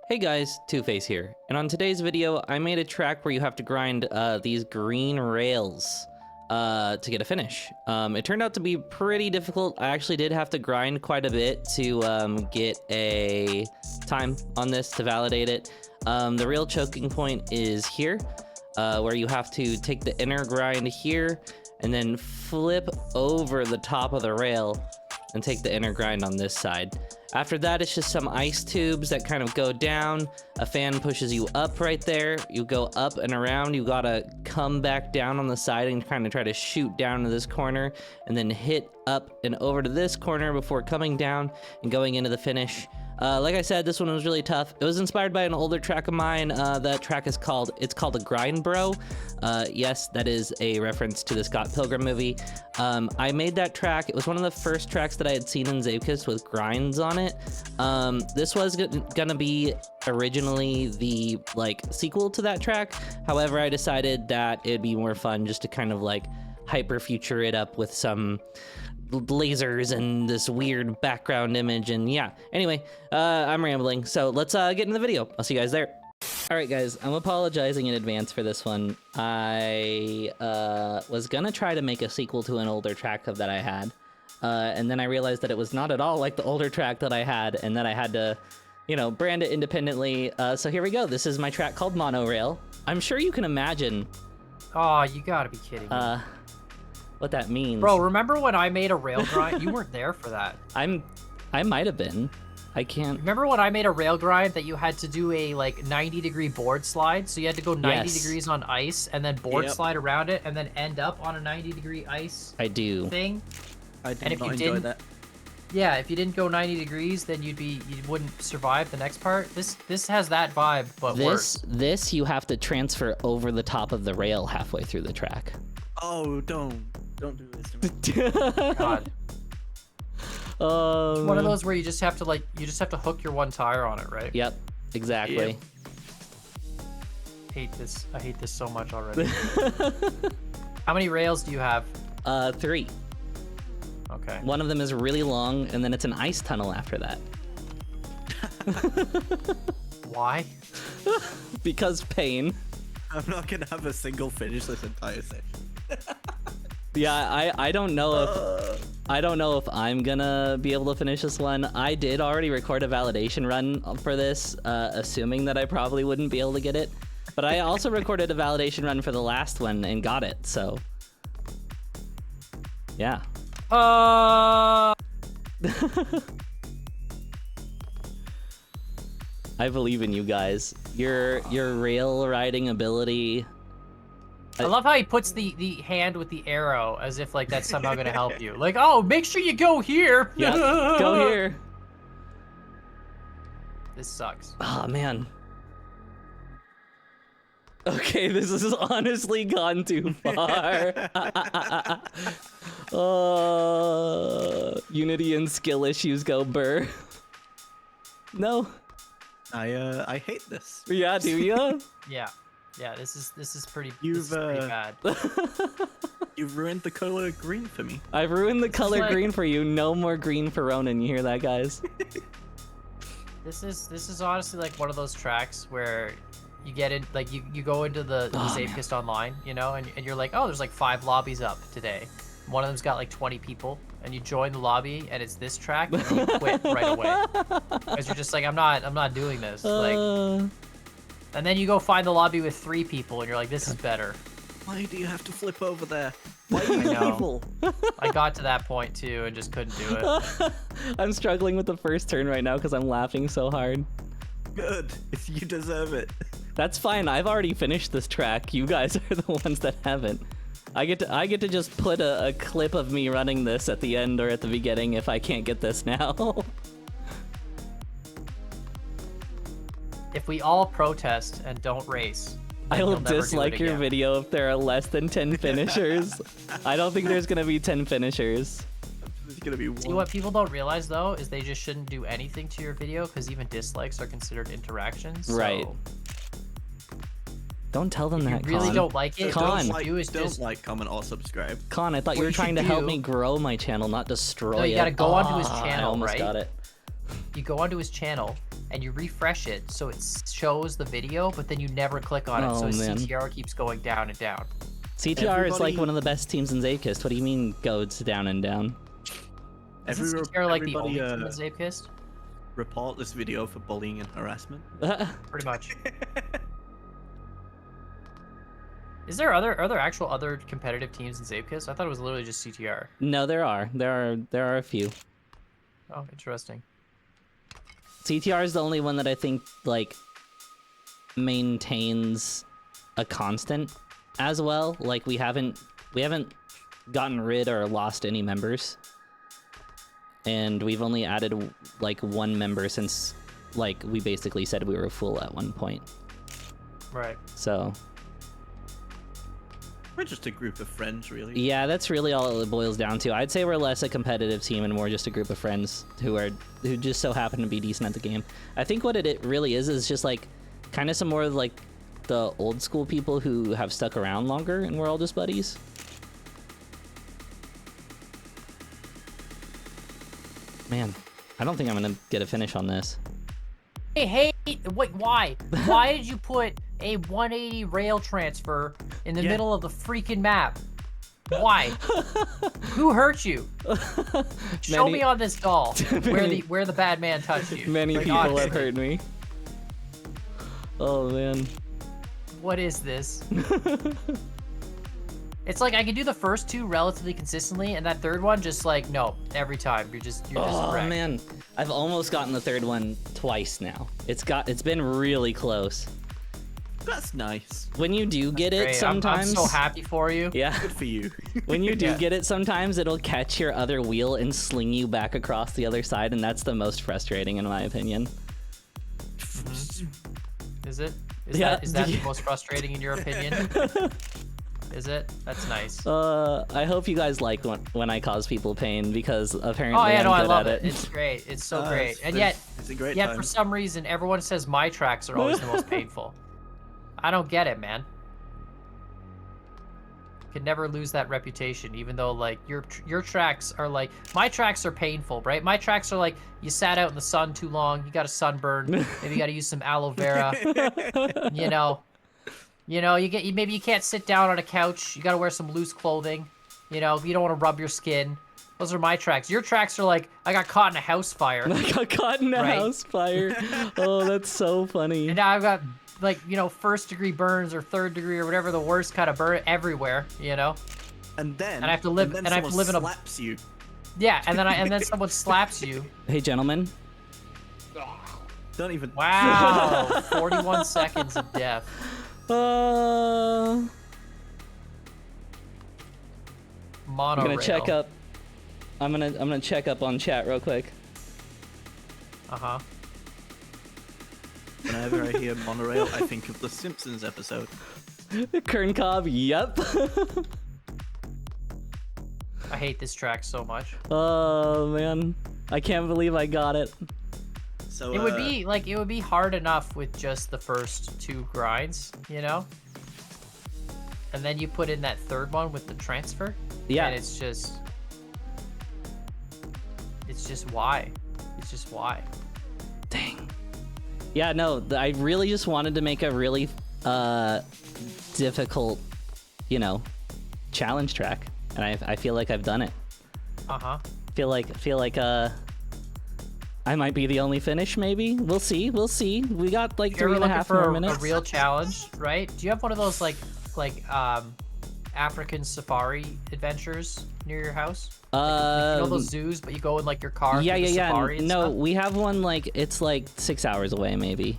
Hey guys, Two-Face here, and on today's video, I made a track where you have to grind these green rails to get a finish. It turned out to be pretty difficult. I actually did have to grind quite a bit to get a time on this to validate it. The real choking point is here, where you have to take the inner grind here and then flip over the top of the rail and take the inner grind on this side. After that, it's just some ice tubes that kind of go down. A fan pushes you up right there. You go up and around. You gotta come back down on the side and kind of try to shoot down to this corner and then hit up and over to this corner before coming down and going into the finish. Like I said, this one was really tough. It was inspired by an older track of mine. That track is called a Grind Bro. Yes, that is a reference to the Scott Pilgrim movie. I made that track. It was one of the first tracks that I had seen in Zapkus with grinds on it. This was gonna be originally the sequel to that track. However, I decided that it'd be more fun just to kind of hyper future it up with some lasers and this weird background image, and yeah. Anyway, I'm rambling, so let's get into the video. I'll see you guys there. Alright guys, I'm apologizing in advance for this one. I was gonna try to make a sequel to an older track that I had, and then I realized that it was not at all like the older track that I had, and that I had to, brand it independently. So here we go. This is my track called Monorail. I'm sure you can imagine. Oh, you gotta be kidding me. What that means. Bro, remember when I made a rail grind? You weren't there for that. I might have been. I can't. Remember when I made a rail grind that you had to do a 90-degree board slide? So you had to go 90 degrees on ice and then board slide around it and then end up on a 90-degree ice thing? I did not enjoy that. Yeah, if you didn't go 90 degrees, then you wouldn't survive the next part. This has that vibe, but worse. This you have to transfer over the top of the rail halfway through the track. Oh, don't do this to me. God. It's one of those where you just have to hook your one tire on it, right? Yep, exactly. Yep. I hate this so much already. How many rails do you have? 3. Okay. One of them is really long, and then it's an ice tunnel after that. Why? Because pain. I'm not gonna have a single finish this entire session. Yeah, I don't know if I'm gonna be able to finish this one. I did already record a validation run for this, assuming that I probably wouldn't be able to get it. But I also recorded a validation run for the last one and got it, so yeah. I believe in you guys. Your rail riding ability. I love how he puts the hand with the arrow as if that's somehow gonna help you. Oh, make sure you go here. Yeah, go here. This sucks. Oh man. Okay, this has honestly gone too far. Unity and skill issues go burr. No. I hate this. Yeah, do ya? Yeah, this is pretty You've pretty bad. You've ruined the color green for me. I've ruined the color green for you. No more green for Ronan. You hear that, guys? This is honestly one of those tracks where you get in, you go into the Zapkus online, and you're like, oh, there's 5 lobbies up today. One of them's got 20 people, and you join the lobby, and it's this track, and you quit right away. Because you're just I'm not doing this. And then you go find the lobby with 3 people, and you're like, this is better. Why do you have to flip over there? Why are you evil? I got to that point too, and just couldn't do it. I'm struggling with the first turn right now because I'm laughing so hard. Good. You deserve it. That's fine. I've already finished this track. You guys are the ones that haven't. I get to just put a clip of me running this at the end or at the beginning if I can't get this now. If we all protest and don't race, I will dislike your video if there are less than 10 finishers. I don't think there's gonna be 10 finishers. There's gonna be 1. See, what people don't realize though is they just shouldn't do anything to your video because even dislikes are considered interactions. Right. So don't tell them that, you really Con. don't like it. Con. Don't like, comment, or subscribe. Con, I thought you were trying to help me grow my channel, not destroy it. No, you gotta go onto his I channel, almost right? got it. You go onto his channel, and you refresh it so it shows the video, but then you never click on it, Oh, so man. CTR keeps going down and down. CTR is like Everybody- one of the best teams in Zapekist. What do you mean goes down and down? Isn't Every- CTR like the only everybody, team in Zapekist? report this video for bullying and harassment. Pretty much. Are there actual other competitive teams in Zapekist? I thought it was literally just CTR. No, there are a few. Oh, interesting. CTR is the only one that I think like maintains a constant as well. Like we haven't gotten rid or lost any members, and we've only added like one member since like we basically said we were full at one point. Right. So We're just a group of friends, really. yeah, that's really all it boils down to. I'd say we're less a competitive team and more just a group of friends who just so happen to be decent at the game. I think what it really is just like kind of some more like the old school people who have stuck around longer and we're all just buddies. Man, I don't think I'm gonna get a finish on this. Hey, wait, why? Why did you put a 180 rail transfer in the middle of the freaking map? Why? Who hurt you? Show Many- me on this doll where the bad man touched you. Many Like, people have honestly, hurt me. Oh man. What is this? It's like I can do the first two relatively consistently, and that third one just like no, every time you're just Oh wrecked. man, I've almost gotten the third one twice now. It's been really close. That's nice. When you do get it Great, sometimes, I'm so happy for you. yeah. Good for you. When you do Yeah. get it sometimes, it'll catch your other wheel and sling you back across the other side, and that's the most frustrating in my opinion. Is it? Yeah. Is that the most frustrating in your opinion? Is it? That's nice. I hope you guys like when I cause people pain because apparently Oh yeah, I'm no, I good love at it. It's great. It's so great. It's- And yet, it's a great yet time. for some reason, everyone says my tracks are always the most painful. I don't get it, man. Could never lose that reputation, even though like your tracks are like my tracks are painful, right? My tracks are like you sat out in the sun too long, you got a sunburn, maybe you got to use some aloe vera, you know. Maybe you can't sit down on a couch. You got to wear some loose clothing. You know, you don't want to rub your skin. Those are my tracks. Your tracks are like, I got caught in a house fire. I got caught in a Right. house fire. Oh, that's so funny. And now I've got like, first degree burns or third degree or whatever the worst kind of burn everywhere, And then I have to live- and and I have to someone live in a- slaps you. Yeah, and then someone slaps you. Hey, gentlemen. Don't even. Wow. 41 seconds of death. I'm Monorail. gonna check up. I'm gonna check up on chat real quick. Uh-huh. Whenever I hear monorail, I think of the Simpsons episode. Kern Cobb, yep. I hate this track so much. Oh man, I can't believe I got it. So It would be hard enough with just the first two grinds, And then you put in that third one with the transfer. Yeah. And it's just why. It's just why. Dang. Yeah, no, I really just wanted to make a really difficult, challenge track, and I feel like I've done it. Uh-huh. Feel like I might be the only finish, maybe. We'll see. We got like If you're ever 3.5 looking more for a minutes. real challenge, right? Do you have one of those like African safari adventures near your house? Those zoos, but you go in like your car. Yeah. through the safari and No, stuff? we have one like it's like 6 hours away, maybe.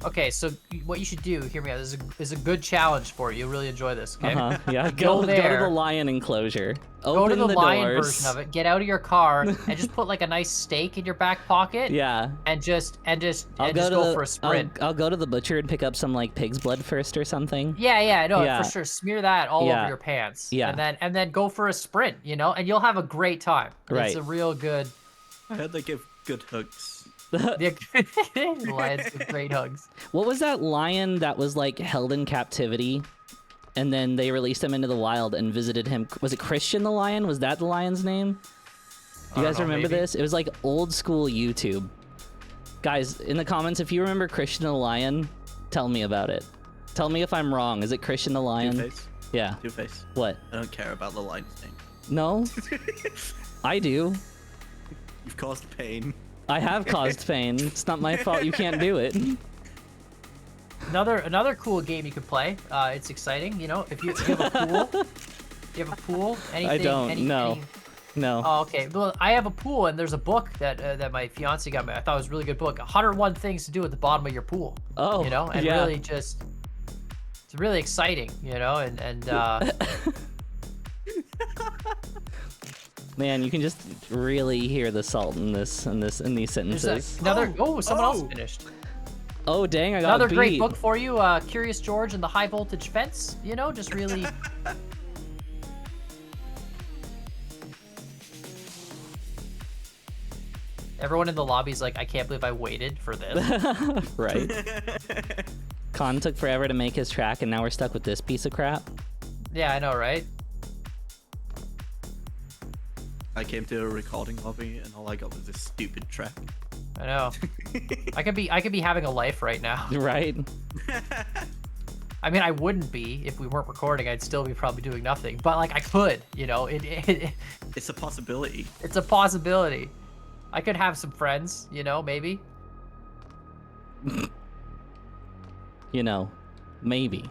Okay, so what you should do, hear me out. This is a good challenge for you. You'll really enjoy this. Okay. Yeah. Go Go to there. the lion enclosure. Go to Open the lion doors. version of it. Get out of your car and just put like a nice steak in your back pocket. Yeah. And just I'll go for a sprint. I'll go to the butcher and pick up some like pig's blood first or something. Yeah, no, Yeah. for sure. Smear that all Yeah. over your pants. Yeah. And then go for a sprint, and you'll have a great time. Right. It's a real good. I heard they give good hugs. The lions give great hugs. What was that lion that was like held in captivity, and then they released him into the wild and visited him? Was it Christian the lion? Was that the lion's name? Do I you don't guys know, remember maybe. this? It was like old school YouTube. Guys, in the comments, if you remember Christian the Lion, tell me about it. Tell me if I'm wrong. Is it Christian the Lion? Two-Face. Yeah. Two-Face. What? I don't care about the lion's name. No? I do. You've caused pain. I have caused pain. It's not my fault you can't do it. Another cool game you could play. It's exciting, you know. If you have a pool, you have a pool. Anything? I don't. No. No. Oh, okay. Well, I have a pool, and there's a book that my fiance got me. I thought it was a really good book. 101 things to do at the bottom of your pool. Oh. You know, and yeah. really just, it's really exciting, you know, and Man, you can just really hear the salt in these there's sentences. another. Oh, someone else finished. Oh dang, I got Another beat. great book for you, Curious George and the High Voltage Fence. You know, just really. Everyone in the lobby's like, I can't believe I waited for this. Right. Con took forever to make his track, and now we're stuck with this piece of crap. Yeah, I know, right? I came to a recording lobby and all I got was this stupid track. I know. I could be having a life right now. Right. I mean, I wouldn't be if we weren't recording. I'd still be probably doing nothing. But like, I could, you know. It's a possibility. It's a possibility. I could have some friends, you know, maybe. You know, maybe.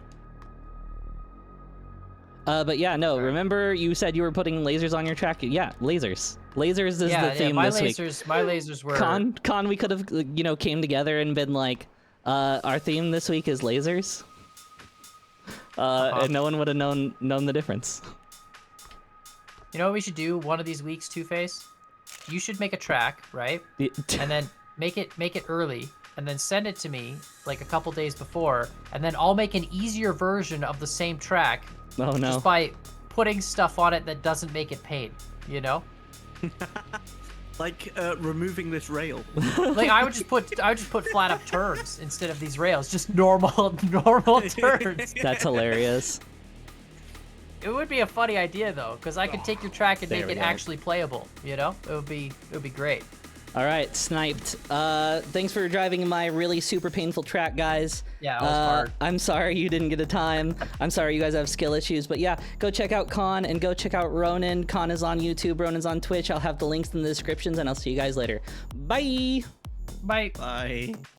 But yeah, no, remember you said you were putting lasers on your track? Yeah, lasers. Lasers is the theme my this week. My lasers were... Con, we could have, you know, came together and been like, our theme this week is lasers. And no one would have known the difference. You know what we should do one of these weeks, Two-Face? You should make a track, right? And then make it early, and then send it to me like a couple days before, and then I'll make an easier version of the same track. Oh no. Just by putting stuff on it that doesn't make it pain, you know? Like removing this rail. Like I would just put flat up turns instead of these rails, just normal turns. That's hilarious. It would be a funny idea though, because I could take your track and There make we it go. actually playable. You know, it would be great. All right, sniped. Thanks for driving my really super painful track, guys. Yeah, it was hard. I'm sorry you didn't get a time. I'm sorry you guys have skill issues, but yeah, go check out Con and go check out Ronan. Con is on YouTube, Ronan's on Twitch. I'll have the links in the descriptions, and I'll see you guys later. Bye. Bye. Bye.